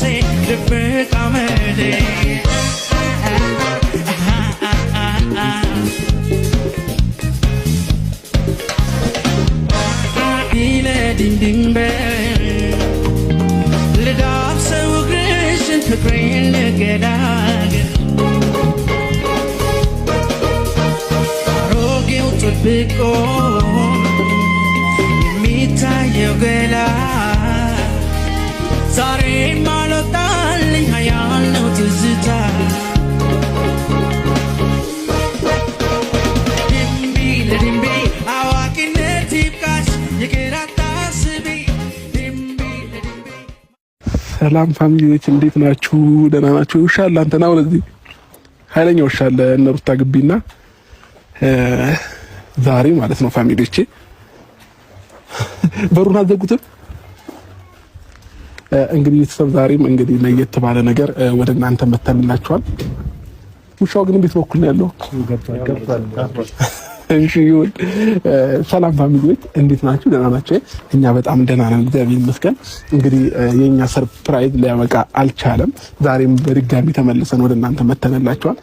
say the bird comedy. Ding ding bell, the dogs so Christian to green the get out. Rogi to big oh, me tie gela. Sorry, malo darling, I know to zita. Dimbi, I walk in the deep gas, you get out. ሰላም ፋሚሊዎች እንዴት ናችሁ? ደህና ናችሁ? ውሻ አለ አንተና ወለዚህ ኃይለኛ ውሻ አለ እነ ሩታ ግቢና ዛሬ ማለት ነው ፋሚሊዎቼ በሩን አዘጉትም። እንግዲህ ቤተሰብ ዛሬም እንግዲህ ለየት ባለ ነገር ወደ እናንተ መተንላችኋል። ውሻው ግን ቤት በኩል ነው ያለው። እሺ ይሁን። ሰላም ፋሚሊዎች እንዴት ናችሁ? ደህና ናችሁ? እኛ በጣም ደህና ነን እግዚአብሔር ይመስገን። እንግዲህ የኛ ሰርፕራይዝ ሊያበቃ አልቻለም። ዛሬም በድጋሚ ተመልሰን ወደ እናንተ መተንላችኋል።